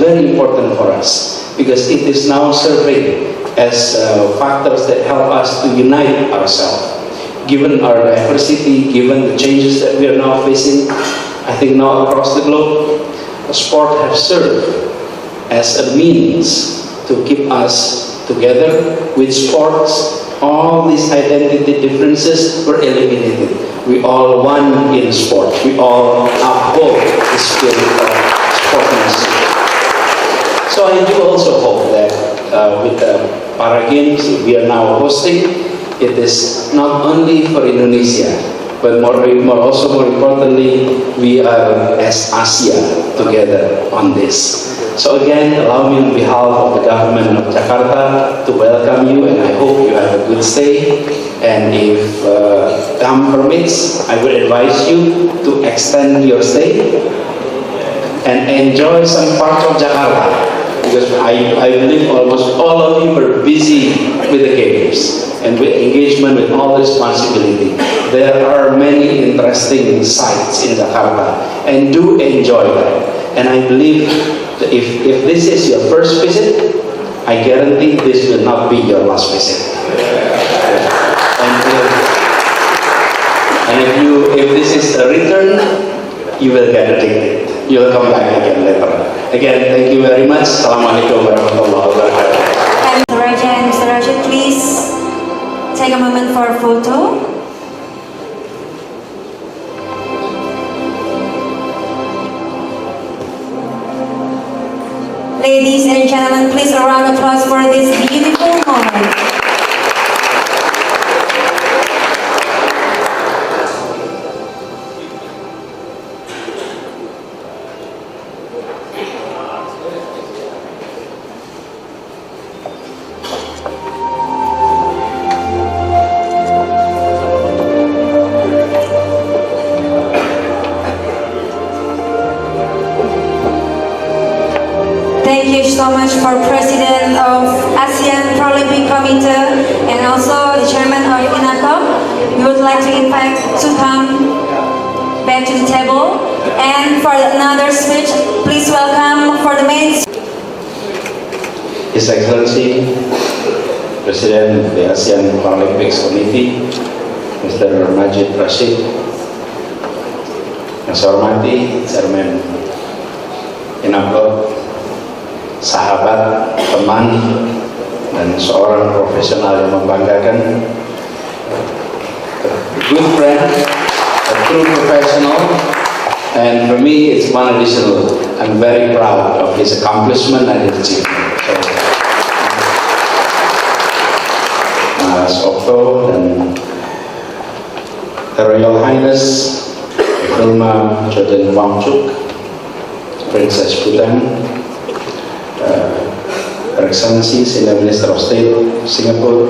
very important for us because it is now serving as factors that help us to unite ourselves. Given our diversity, given the changes that we are now facing, I think now across the globe, sport has served as a means to keep us together. With sports, all these identity differences were eliminated. We all one in sport. We all uphold the spirit of sportsmanship. So I do also hope that with the Para Games we are now hosting, it is not only for Indonesia, but more importantly, we are as Asia together on this. So again, allow me on behalf of the government of Jakarta to welcome you, and I hope you have a good stay. And if time permits, I would advise you to extend your stay and enjoy some parts of Jakarta, because I believe almost all of you were busy with the games and with engagement with all responsibility. There are many interesting sites in Jakarta, and do enjoy that. And I believe that if this is your first visit, I guarantee this will not be your last visit. And if this is a return, you will get addicted. You will come back again later. Again, thank you very much. Assalamualaikum warahmatullahi wabarakatuh. Mr. Raja and Mr. Rashid, please take a moment for a photo. Ladies and gentlemen, please a round of applause for this beautiful moment. Thank you so much for President of ASEAN Paralympic Committee and also the Chairman of Infaq. We would like to invite to come back to the table. And for another speech, please welcome for the main. His Excellency, President of the ASEAN Paralympic Committee, Mr. Majid Rashid, yang saya hormati Chairman Infaq, sahabat, teman, dan seorang profesional yang membanggakan, a good friend, a true professional, and for me it's one additional. I'm very proud of his accomplishment and his achievement. So, Mas Okto dan Her Royal Highness Vilma Joden Wangchuk, Princess Bhutan, Her Excellency Senior Minister of State Singapore,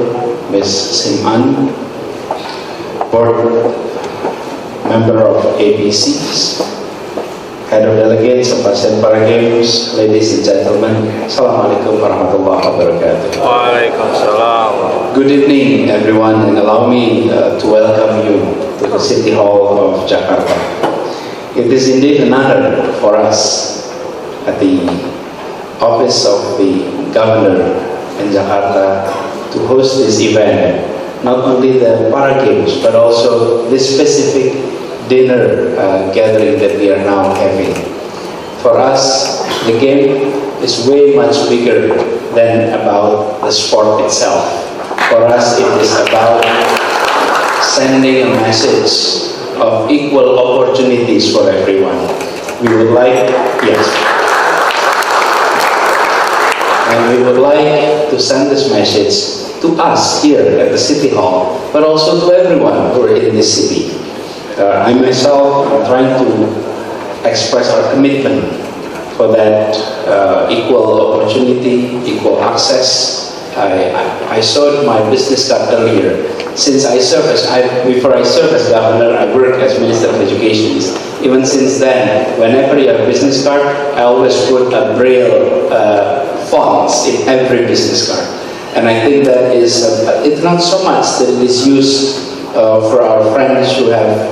Ms. Sim An, Board Member of ABCs, Head of Delegates of ASEAN Para Games, ladies and gentlemen, Assalamualaikum warahmatullahi wabarakatuh. Waalaikumsalam. Good evening, everyone, and allow me to welcome you to the City Hall of Jakarta. It is indeed an honor for us at the Office of the Governor in Jakarta to host this event, not only the Para Games, but also this specific dinner gathering that we are now having. For us, the game is way much bigger than about the sport itself. For us, it is about sending a message of equal opportunities for everyone. We would like, yes, and we would like to send this message to us here at the City Hall, but also to everyone who are in this city. I myself am trying to express our commitment for that equal opportunity, equal access. I showed my business card earlier. Before I served as governor, I worked as Minister of Education. Even since then, whenever you have a business card, I always put a Braille fonts in every business card. And I think that is, it's not so much that it is used for our friends who have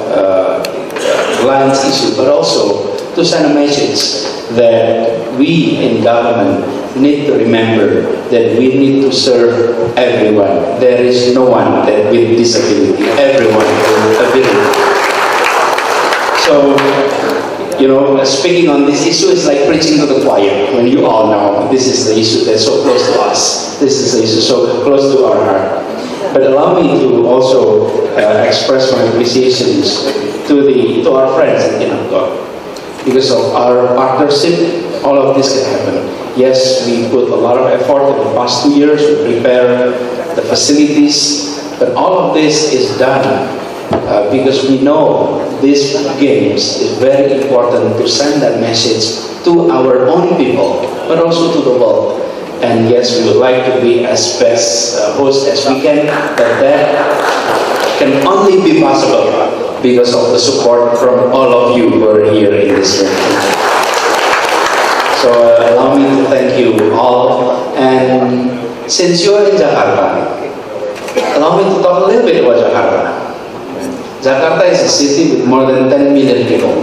lands issue, but also to send a message that we in government need to remember that we need to serve everyone. There is no one that with disability, everyone with ability. So, speaking on this issue is like preaching to the choir, when you all know this is the issue that's so close to us. This is the issue so close to our heart. But allow me to also express my appreciations to our friends at Infaq. Because of our partnership, all of this can happen. Yes, we put a lot of effort in the past 2 years to prepare the facilities, but all of this is done because we know these games is very important to send that message to our own people, but also to the world. And yes, we would like to be as best host as we can, but that can only be possible because of the support from all of you who are here in this room. So allow me to thank you all. And since you are in Jakarta, allow me to talk a little bit about Jakarta. Jakarta is a city with more than 10 million people.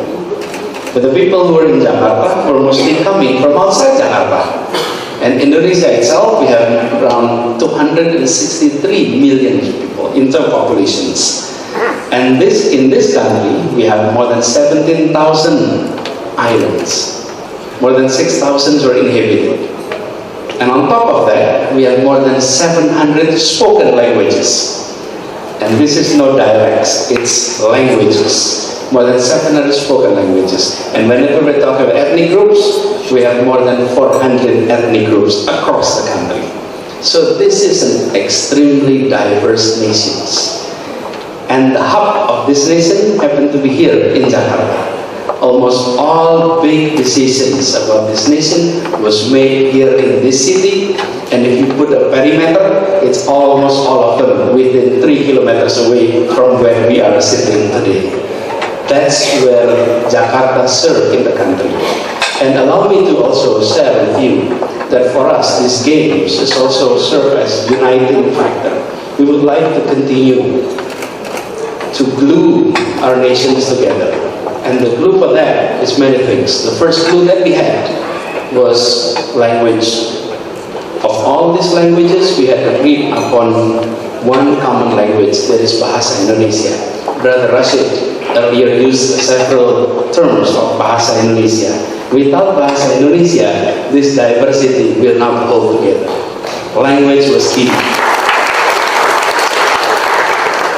But the people who are in Jakarta are mostly coming from outside Jakarta. And Indonesia itself, we have around 263 million people in terms of populations. And in this country, we have more than 17,000 islands. More than 6,000 are inhabited. And on top of that, we have more than 700 spoken languages. And this is no dialects, it's languages. More than 700 spoken languages. And whenever we talk about ethnic groups, we have more than 400 ethnic groups across the country. So this is an extremely diverse nation. And the hub of this nation happened to be here in Jakarta. Almost all big decisions about this nation was made here in this city. And if you put a perimeter, it's almost all of them within 3 kilometers away from where we are sitting today. That's where Jakarta served in the country. And allow me to also share with you that for us, these games is also serve as uniting factor. We would like to continue to glue our nations together. And the glue for that is many things. The first glue that we had was language. Of all these languages, we had agreed upon one common language, that is Bahasa Indonesia. Brother Rashid earlier used several terms of Bahasa Indonesia. Without Bahasa Indonesia, this diversity will not hold together. Language was key.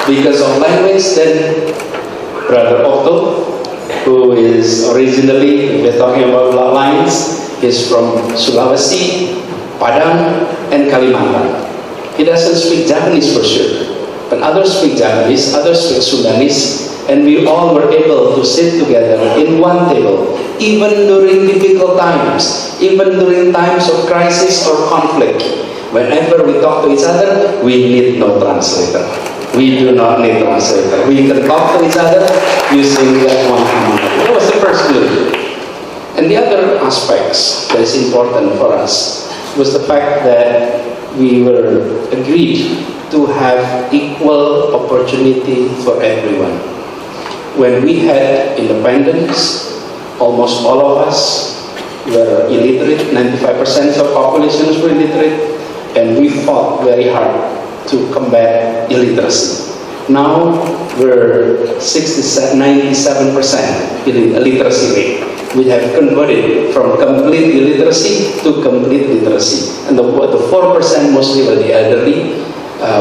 Because of language, then Brother Otto, who is originally, if we're talking about bloodlines, is from Sulawesi, Padang, and Kalimantan. He doesn't speak Japanese for sure, but others speak Japanese, others speak Sundanese, and we all were able to sit together in one table, even during difficult times, even during times of crisis or conflict. Whenever we talk to each other, we need no translator. We do not need translator. We can talk to each other using that one command. That was the first clue. And the other aspects that is important for us was the fact that we were agreed to have equal opportunity for everyone. When we had independence, almost all of us were illiterate. 95% of populations were illiterate, and we fought very hard to combat illiteracy. Now we're 97% illiteracy rate. We have converted from complete illiteracy to complete literacy. And the 4% mostly were the elderly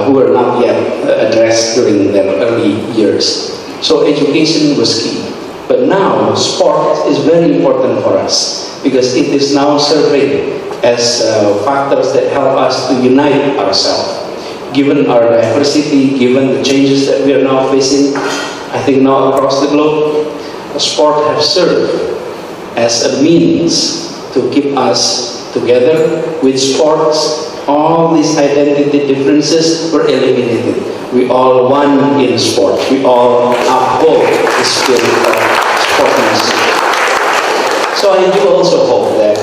who were not yet addressed during their early years. So education was key. But now sport is very important for us because it is now serving as factors that help us to unite ourselves. Given our diversity, given the changes that we are now facing, I think now across the globe, sport has served as a means to keep us together. With sports, all these identity differences were eliminated. We all won in sport. We all uphold the spirit of sportsmanship. So I do also hope that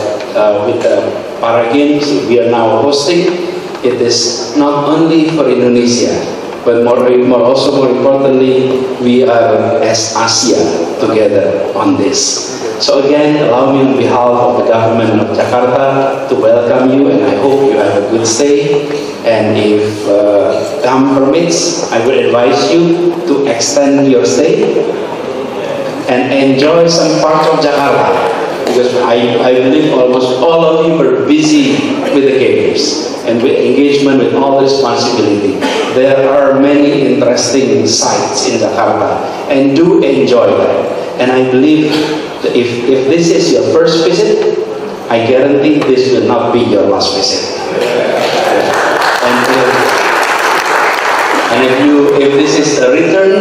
with the Para Games we are now hosting, it is not only for Indonesia, but more importantly, we are as Asia together on this. So again, allow me on behalf of the government of Jakarta to welcome you, and I hope you have a good stay. And if time permits, I would advise you to extend your stay and enjoy some part of Jakarta, because I believe almost all of you are busy with the games and with engagement with all responsibility. There are many interesting sites in Jakarta, and do enjoy them. And I believe that if this is your first visit, I guarantee this will not be your last visit. And if this is a return,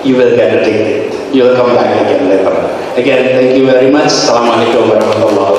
you will get a ticket. You will come back again later. Again, thank you very much. Assalamualaikum warahmatullahi wabarakatuh.